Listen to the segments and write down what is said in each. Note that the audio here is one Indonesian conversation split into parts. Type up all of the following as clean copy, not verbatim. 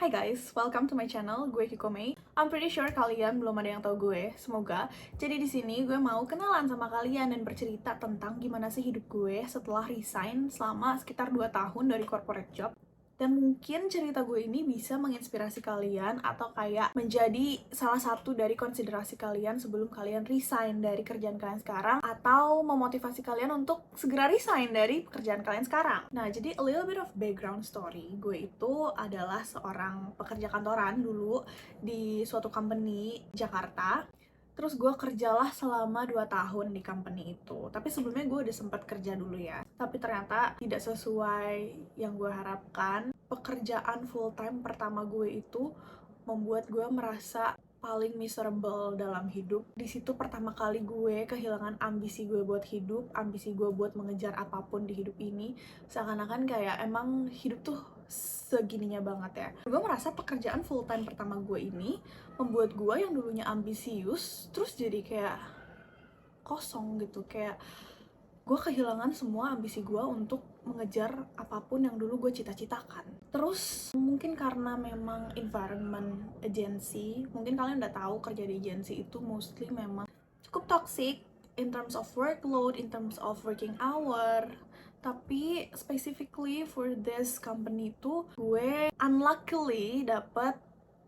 Hai guys, welcome to my channel. Gue Hikome. I'm pretty sure kalian belum ada yang tahu gue. Semoga. Jadi di sini gue mau kenalan sama kalian dan bercerita tentang gimana sih hidup gue setelah resign selama sekitar 2 tahun dari corporate job. Dan mungkin cerita gue ini bisa menginspirasi kalian atau kayak menjadi salah satu dari konsiderasi kalian sebelum kalian resign dari kerjaan kalian sekarang atau memotivasi kalian untuk segera resign dari pekerjaan kalian sekarang. Nah, jadi a little bit of background story. Gue itu adalah seorang pekerja kantoran dulu di suatu company Jakarta. Terus gue kerjalah selama 2 tahun di company itu. Tapi sebelumnya gue udah sempat kerja dulu ya. Tapi ternyata tidak sesuai yang gue harapkan. Pekerjaan full time pertama gue itu membuat gue merasa paling miserable dalam hidup. Di situ pertama kali gue kehilangan ambisi gue buat hidup, ambisi gue buat mengejar apapun di hidup ini. Seakan-akan kayak emang hidup tuh segininya banget ya. Gue merasa pekerjaan full time pertama gue ini membuat gue yang dulunya ambisius terus jadi kayak kosong gitu, kayak gue kehilangan semua ambisi gue untuk mengejar apapun yang dulu gue cita-citakan. Terus mungkin karena memang environment agency, mungkin kalian udah tahu kerja di agency itu mostly memang cukup toxic in terms of workload, in terms of working hour. Tapi specifically for this company itu gue unluckily dapet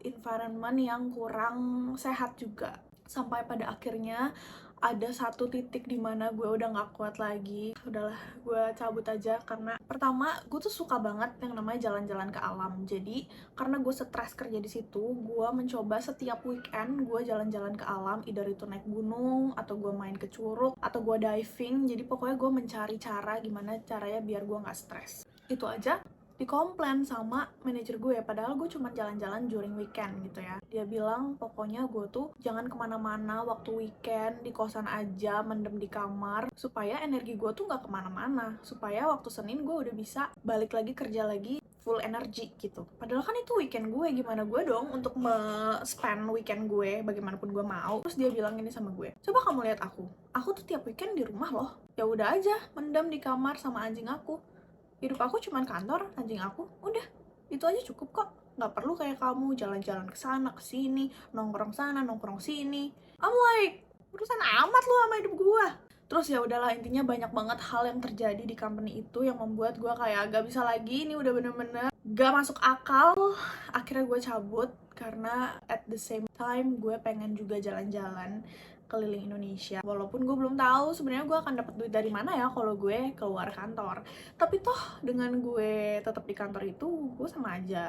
environment yang kurang sehat juga. Sampai pada akhirnya ada satu titik dimana gue udah gak kuat lagi. Udahlah, gue cabut aja karena pertama gue tuh suka banget yang namanya jalan-jalan ke alam. Jadi karena gue stres kerja di situ, gue mencoba setiap weekend gue jalan-jalan ke alam, either itu naik gunung atau gue main ke curug atau gue diving. Jadi pokoknya gue mencari cara gimana caranya biar gue gak stres. Itu aja dikomplain sama manajer gue, padahal gue cuma jalan-jalan during weekend gitu ya. Dia bilang pokoknya gue tuh jangan kemana-mana waktu weekend, di kosan aja, mendem di kamar, supaya energi gue tuh gak kemana-mana, supaya waktu Senin gue udah bisa balik lagi kerja lagi full energy gitu. Padahal kan itu weekend gue, gimana gue dong untuk spend weekend gue bagaimanapun gue mau. Terus dia bilang gini sama gue, coba kamu lihat aku tuh tiap weekend di rumah loh. Ya udah aja, mendem di kamar sama anjing aku. Hidup aku cuman kantor, anjing aku, udah, itu aja cukup kok. Nggak perlu kayak kamu jalan-jalan ke sana ke sini, nongkrong sana nongkrong sini. I'm like, urusan amat lu sama hidup gua. Terus ya udahlah, intinya banyak banget hal yang terjadi di company itu yang membuat gua kayak gak bisa lagi, ini udah bener-bener gak masuk akal. Akhirnya gue cabut karena at the same time gue pengen juga jalan-jalan keliling Indonesia. Walaupun gue belum tahu sebenarnya gue akan dapat duit dari mana ya kalau gue keluar kantor. Tapi toh dengan gue tetap di kantor itu, gue sama aja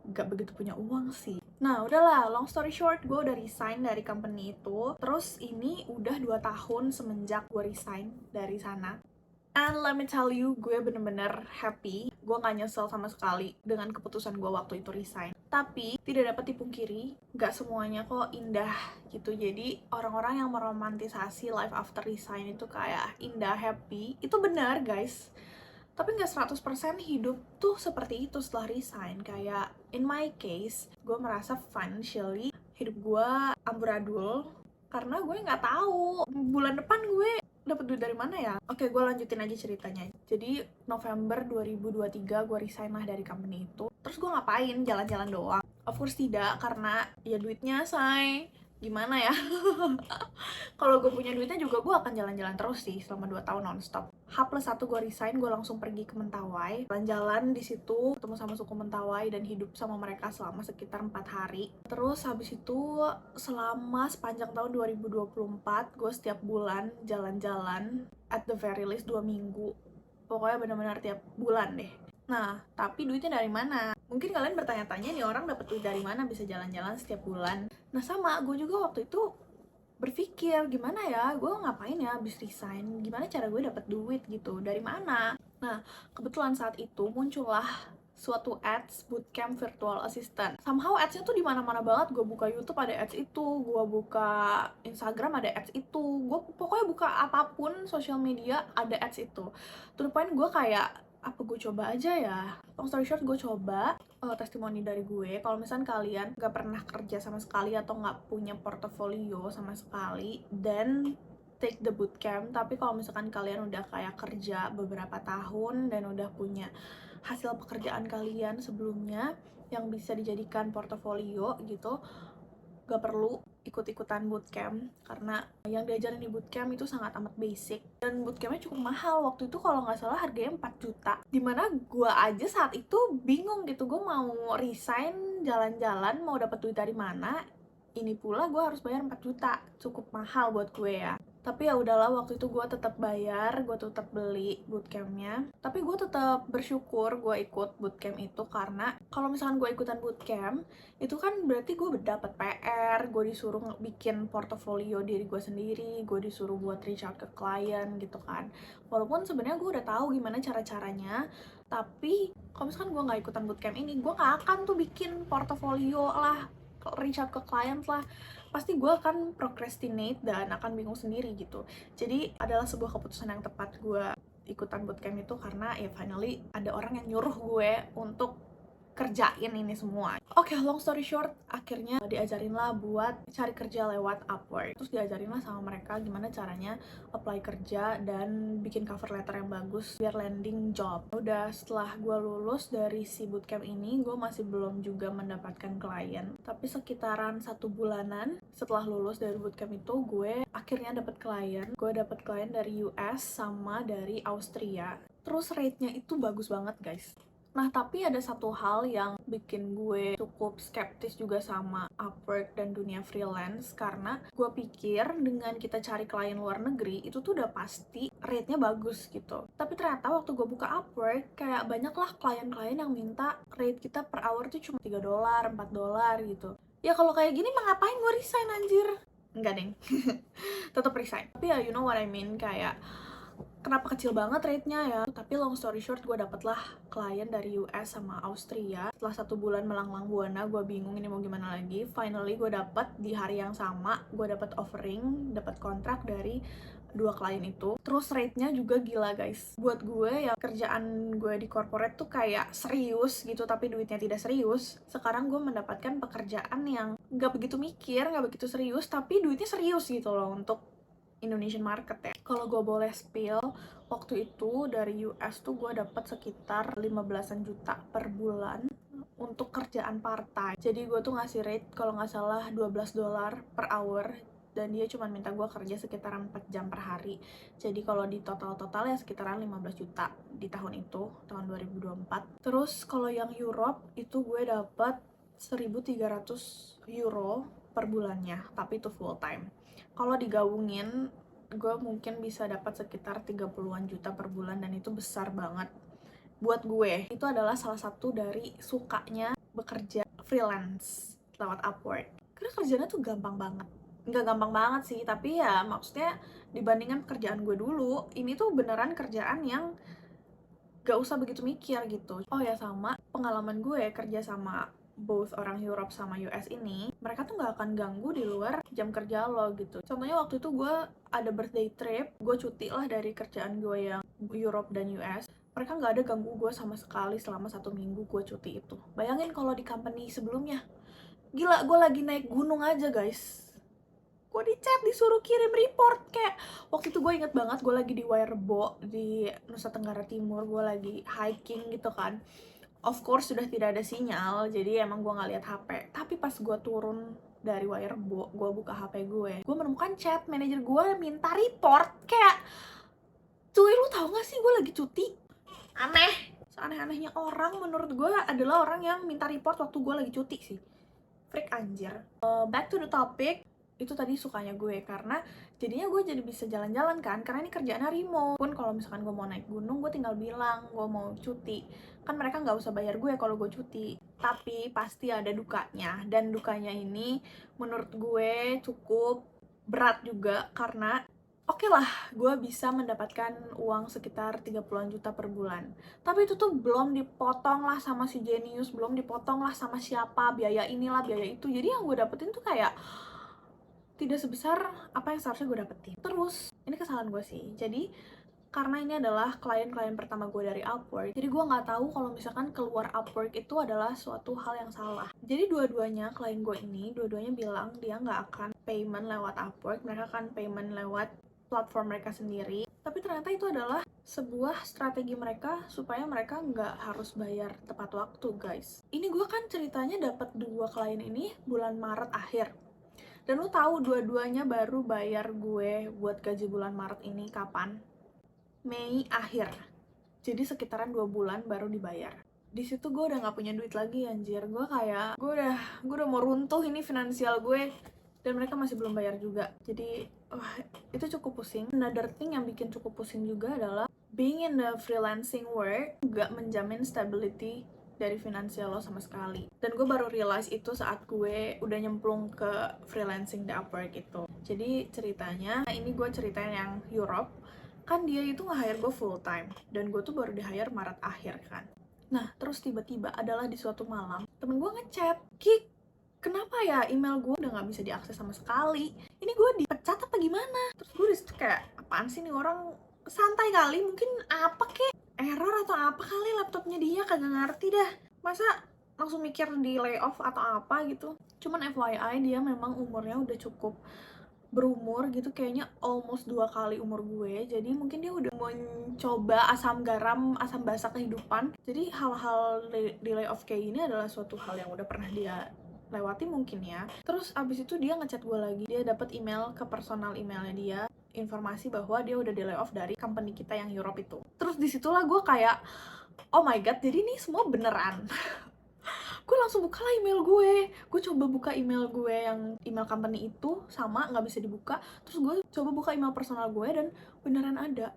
gak begitu punya uang sih. Nah udahlah, long story short, gue udah resign dari company itu. Terus ini udah 2 tahun semenjak gue resign dari sana. And let me tell you, gue bener-bener happy. Gue gak nyesel sama sekali dengan keputusan gue waktu itu resign. Tapi, tidak dapat dipungkiri, gak semuanya kok indah gitu. Jadi, orang-orang yang meromantisasi life after resign itu kayak indah, happy. Itu benar, guys. Tapi gak 100% hidup tuh seperti itu setelah resign. Kayak, in my case, gue merasa financially hidup gue amburadul. Karena gue gak tahu bulan depan gue dapat duit dari mana ya? Oke, gue lanjutin aja ceritanya. Jadi November 2023 gue resign lah dari company itu. Terus gue ngapain? Jalan-jalan doang? Of course tidak, karena ya duitnya say. Gimana ya? Kalau gue punya duitnya juga gue akan jalan-jalan terus sih selama 2 tahun nonstop. H+1 gue resign, gue langsung pergi ke Mentawai. Jalan-jalan di situ, ketemu sama suku Mentawai dan hidup sama mereka selama sekitar 4 hari. Terus habis itu selama sepanjang tahun 2024, gue setiap bulan jalan-jalan, at the very least 2 minggu. Pokoknya benar-benar tiap bulan deh. Nah, tapi duitnya dari mana? Mungkin kalian bertanya-tanya nih, orang dapat duit dari mana bisa jalan-jalan setiap bulan? Nah sama, gue juga waktu itu berpikir gimana ya, gue ngapain ya abis resign, gimana cara gue dapet duit gitu, dari mana. Nah kebetulan saat itu muncullah suatu ads bootcamp virtual assistant. Somehow adsnya tuh di mana-mana banget. Gue buka YouTube ada ads itu, gue buka Instagram ada ads itu, gue pokoknya buka apapun sosial media ada ads itu. To the point gue kayak, apa gue coba aja ya. Long story short, gue coba. Testimoni dari gue, kalau misalnya kalian gak pernah kerja sama sekali atau gak punya portofolio sama sekali, then take the bootcamp. Tapi kalau misalkan kalian udah kayak kerja beberapa tahun dan udah punya hasil pekerjaan kalian sebelumnya yang bisa dijadikan portofolio gitu, gak perlu ikut-ikutan bootcamp karena yang diajarin di bootcamp itu sangat amat basic dan bootcampnya cukup mahal. Waktu itu kalau nggak salah harganya 4 juta, dimana gue aja saat itu bingung gitu, gue mau resign jalan-jalan mau dapet duit dari mana, ini pula gue harus bayar 4 juta, cukup mahal buat gue ya. Tapi ya udahlah, waktu itu gue tetap bayar, gue tetap beli bootcampnya. Tapi gue tetap bersyukur gue ikut bootcamp itu karena kalau misalkan gue ikutan bootcamp itu kan berarti gue dapat PR, gue disuruh bikin portofolio diri gue sendiri, gue disuruh buat reach out ke klien gitu kan. Walaupun sebenarnya gue udah tahu gimana cara-caranya, tapi kalau misalkan gue nggak ikutan bootcamp ini, gue nggak akan tuh bikin portofolio lah, reach out ke klien lah, pasti gue akan procrastinate dan akan bingung sendiri gitu. Jadi adalah sebuah keputusan yang tepat gue ikutan bootcamp itu karena ya finally ada orang yang nyuruh gue untuk kerjain ini semua. Oke, long story short, akhirnya diajarin lah buat cari kerja lewat Upwork. Terus diajarin lah sama mereka gimana caranya apply kerja dan bikin cover letter yang bagus biar landing job. Udah setelah gue lulus dari si bootcamp ini, gue masih belum juga mendapatkan klien. Tapi sekitaran 1 bulanan setelah lulus dari bootcamp itu, gue akhirnya dapet klien. Gue dapet klien dari US sama dari Austria. Terus rate-nya itu bagus banget guys. Nah, tapi ada satu hal yang bikin gue cukup skeptis juga sama Upwork dan dunia freelance, karena gue pikir dengan kita cari klien luar negeri itu tuh udah pasti rate-nya bagus gitu. Tapi ternyata waktu gue buka Upwork, kayak banyak lah klien-klien yang minta rate kita per hour tuh cuma $3, $4 gitu. Ya kalau kayak gini mah ngapain gue resign anjir? Enggak deng, tetap resign. Tapi ya you know what I mean, kayak kenapa kecil banget rate-nya ya. Tapi long story short, gue dapet lah klien dari US sama Austria. Setelah 1 bulan melanglang buana, gue bingung ini mau gimana lagi. Finally gue dapet di hari yang sama, gue dapet offering, dapet kontrak dari 2 klien itu. Terus rate-nya juga gila guys. Buat gue ya, kerjaan gue di corporate tuh kayak serius gitu tapi duitnya tidak serius. Sekarang gue mendapatkan pekerjaan yang gak begitu mikir, gak begitu serius, tapi duitnya serius gitu loh untuk Indonesian market ya. Kalau gue boleh spill, waktu itu dari US tuh gue dapat sekitar 15-an juta per bulan untuk kerjaan part-time. Jadi gue tuh ngasih rate kalau nggak salah $12 per hour, dan dia cuma minta gue kerja sekitaran 4 jam per hari. Jadi kalau di total ya sekitaran 15 juta di tahun itu, tahun 2024. Terus kalau yang Europe itu gue dapat 1.300 euro per bulannya, tapi itu full time. Kalau digabungin, gue mungkin bisa dapat sekitar 30-an juta per bulan, dan itu besar banget. Buat gue, itu adalah salah satu dari sukanya bekerja freelance lewat Upwork. Karena kerjanya tuh gampang banget. Nggak gampang banget sih, tapi ya maksudnya dibandingkan pekerjaan gue dulu, ini tuh beneran kerjaan yang gak usah begitu mikir gitu. Oh ya, sama pengalaman gue kerja sama both orang Europe sama US ini, mereka tuh gak akan ganggu di luar jam kerja lo gitu. Contohnya waktu itu gue ada birthday trip, gue cuti lah dari kerjaan gue yang Europe dan US. Mereka gak ada ganggu gue sama sekali selama 1 minggu gue cuti itu. Bayangin kalau di company sebelumnya, gila, gue lagi naik gunung aja guys, gue di chat disuruh kirim report. Kayak waktu itu gue inget banget, gue lagi di Wairebo di Nusa Tenggara Timur, gue lagi hiking gitu kan. Of course sudah tidak ada sinyal, jadi emang gue nggak lihat HP. Tapi pas gue turun dari Wairebo, gue buka HP gue menemukan chat manajer gue minta report. Kayak, cuy lu tau gak sih gue lagi cuti? Aneh. Seaneh-anehnya orang menurut gue adalah orang yang minta report waktu gue lagi cuti sih. Freak anjir. Back to the topic. Itu tadi sukanya gue, karena jadinya gue jadi bisa jalan-jalan kan, karena ini kerjaannya remote. Pun kalau misalkan gue mau naik gunung, gue tinggal bilang gue mau cuti, kan mereka nggak usah bayar gue kalau gue cuti. Tapi pasti ada dukanya, dan dukanya ini menurut gue cukup berat juga, karena oke lah, gue bisa mendapatkan uang sekitar 30-an juta per bulan. Tapi itu tuh belum dipotong lah sama si Genius, belum dipotong lah sama siapa, biaya inilah, biaya itu. Jadi yang gue dapetin tuh kayak tidak sebesar apa yang seharusnya gue dapetin. Terus, ini kesalahan gue sih. Jadi, karena ini adalah klien-klien pertama gue dari Upwork, jadi gue nggak tahu kalau misalkan keluar Upwork itu adalah suatu hal yang salah. Jadi dua-duanya klien gue ini, dua-duanya bilang dia nggak akan payment lewat Upwork, mereka akan payment lewat platform mereka sendiri. Tapi ternyata itu adalah sebuah strategi mereka supaya mereka nggak harus bayar tepat waktu, guys. Ini gue kan ceritanya dapat 2 klien ini bulan Maret akhir. Dan lu tahu dua-duanya baru bayar gue buat gaji bulan Maret ini kapan? Mei akhir. Jadi sekitaran 2 bulan baru dibayar. Di situ gue udah nggak punya duit lagi, anjir. Gue udah mau runtuh ini finansial gue. Dan mereka masih belum bayar juga. Jadi itu cukup pusing. Another thing yang bikin cukup pusing juga adalah being in the freelancing work nggak menjamin stability dari finansial lo sama sekali. Dan gue baru realize itu saat gue udah nyemplung ke freelancing di Upwork itu. Jadi ceritanya, ini gue ceritain yang Europe, kan dia itu nge-hire gue full time. Dan gue tuh baru di-hire Maret akhir kan. Nah, terus tiba-tiba adalah di suatu malam, temen gue ngechat, "Ki, kenapa ya email gue udah nggak bisa diakses sama sekali? Ini gue dipecat apa gimana?" Terus gue disitu kayak, apaan sih nih orang, santai kali, mungkin apa kek, error atau apa kali laptopnya dia, kagak ngerti dah. Masa langsung mikir di layoff atau apa gitu. Cuman FYI dia memang umurnya udah cukup berumur gitu, kayaknya almost 2 kali umur gue. Jadi mungkin dia udah mencoba asam garam, asam basah kehidupan. Jadi hal-hal di layoff kayak gini adalah suatu hal yang udah pernah dia lewati mungkin ya. Terus abis itu dia ngechat gue lagi, dia dapat email ke personal emailnya dia, informasi bahwa dia udah di layoff dari company kita yang Europe itu. Terus disitulah gue kayak, oh my god, jadi ini semua beneran. Gue langsung buka lah email gue coba buka email gue yang email company itu, sama nggak bisa dibuka. Terus gue coba buka email personal gue dan beneran ada,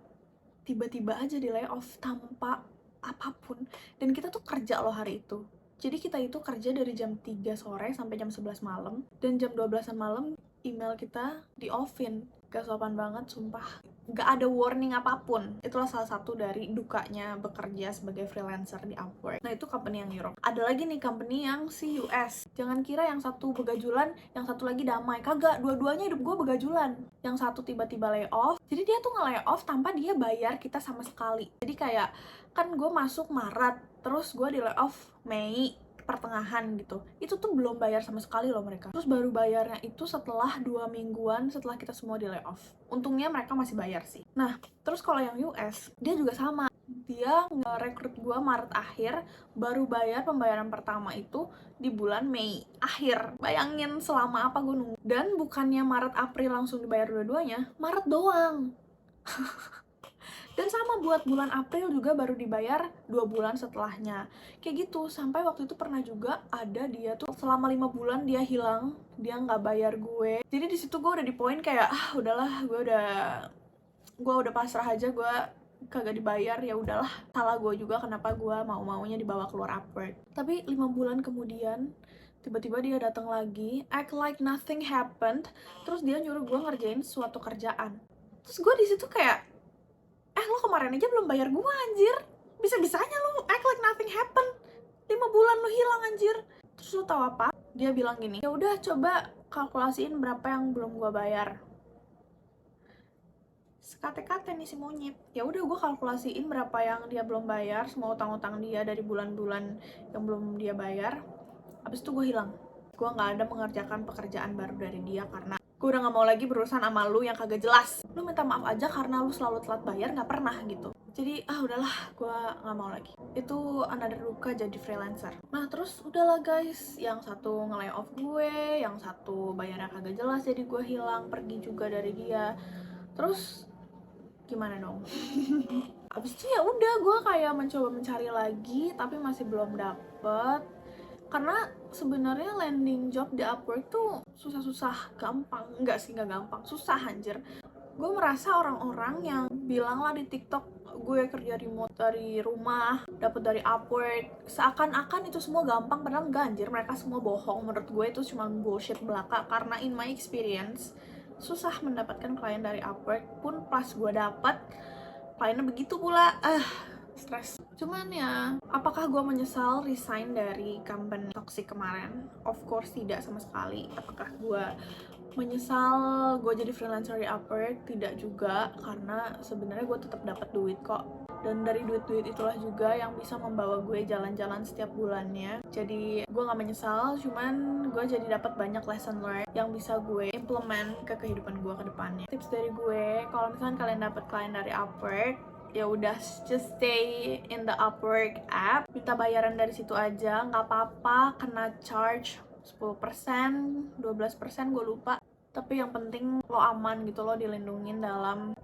tiba-tiba aja di layoff tanpa apapun. Dan kita tuh kerja loh hari itu. Jadi kita itu kerja dari jam 3 sore sampai jam 11 malam, dan jam 12-an malam email kita di-offin. Gak sopan banget, sumpah. Gak ada warning apapun. Itulah salah satu dari dukanya bekerja sebagai freelancer di Upwork. Nah, itu company yang Europe. Ada lagi nih company yang si US. Jangan kira yang satu begajulan, yang satu lagi damai. Kagak, dua-duanya hidup gue begajulan. Yang satu tiba-tiba layoff. Jadi dia tuh nge-layoff tanpa dia bayar kita sama sekali. Jadi kayak, kan gue masuk Maret, terus gue di layoff Mei pertengahan gitu. Itu tuh belum bayar sama sekali loh mereka. Terus baru bayarnya itu setelah 2 mingguan setelah kita semua di layoff. Untungnya mereka masih bayar sih. Nah, terus kalau yang US, dia juga sama. Dia ngerekrut gue Maret akhir, baru bayar pembayaran pertama itu di bulan Mei akhir. Bayangin selama apa gue nunggu. Dan bukannya Maret April langsung dibayar dua-duanya, Maret doang. Dan sama buat bulan April juga baru dibayar 2 bulan setelahnya. Kayak gitu, sampai waktu itu pernah juga ada dia tuh selama 5 bulan dia hilang, dia nggak bayar gue. Jadi di situ gue udah di poin kayak, udahlah, gue udah pasrah aja, gue kagak dibayar, ya udahlah. Salah gue juga kenapa gue mau-maunya dibawa keluar Upwork. Tapi 5 bulan kemudian, tiba-tiba dia datang lagi, act like nothing happened, terus dia nyuruh gue ngerjain suatu kerjaan. Terus gue di situ kayak, lo kemarin aja belum bayar gua anjir, bisa-bisanya lo act like nothing happened, 5 bulan lo hilang anjir. Terus lo tau apa? Dia bilang gini, ya udah coba kalkulasiin berapa yang belum gua bayar. Sekate-kate nih si monyet. Ya udah gua kalkulasiin berapa yang dia belum bayar, semua utang-utang dia dari bulan-bulan yang belum dia bayar. Abis itu gua hilang. Gua nggak ada mengerjakan pekerjaan baru dari dia karena gue udah gak mau lagi berurusan sama lu yang kagak jelas. Lu minta maaf aja karena lu selalu telat bayar, gak pernah gitu. Jadi udahlah, gue gak mau lagi. Itu another luka jadi freelancer. Nah terus udahlah guys, yang satu nge-layoff gue, yang satu bayarnya kagak jelas, jadi gue hilang, pergi juga dari dia. Terus gimana dong? Abis itu ya udah gue kayak mencoba mencari lagi, tapi masih belum dapet. Karena sebenarnya landing job di Upwork tuh susah-susah gampang. Enggak sih, nggak gampang, susah anjir. Gue merasa orang-orang yang bilang lah di TikTok gue kerja remote dari rumah, dapet dari Upwork, seakan-akan itu semua gampang, padahal enggak anjir, mereka semua bohong. Menurut gue itu cuma bullshit belaka, karena in my experience susah mendapatkan klien dari Upwork. Pun pas gue dapet kliennya begitu pula, stres. Cuman ya, apakah gue menyesal resign dari company toxic kemarin? Of course tidak sama sekali. Apakah gue menyesal gue jadi freelancer di Upwork? Tidak juga, karena sebenarnya gue tetap dapat duit kok. Dan dari duit-duit itulah juga yang bisa membawa gue jalan-jalan setiap bulannya. Jadi gue gak menyesal, cuman gue jadi dapat banyak lesson learned yang bisa gue implement ke kehidupan gue ke depannya. Tips dari gue, kalau misalkan kalian dapat klien dari Upwork, ya udah just stay in the Upwork app, minta bayaran dari situ aja, nggak apa-apa kena charge 10%, 12% gue lupa, tapi yang penting lo aman gitu, lo dilindungin dalam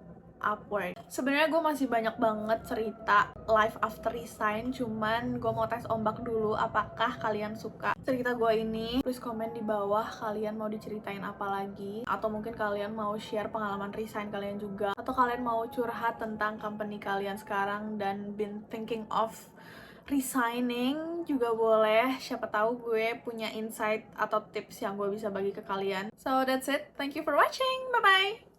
Upwork. Sebenarnya gue masih banyak banget cerita life after resign, cuman gue mau tes ombak dulu apakah kalian suka cerita gue ini. Please komen di bawah kalian mau diceritain apa lagi, atau mungkin kalian mau share pengalaman resign kalian juga, atau kalian mau curhat tentang company kalian sekarang dan been thinking of resigning juga boleh. Siapa tahu gue punya insight atau tips yang gue bisa bagi ke kalian. So that's it, thank you for watching, bye bye.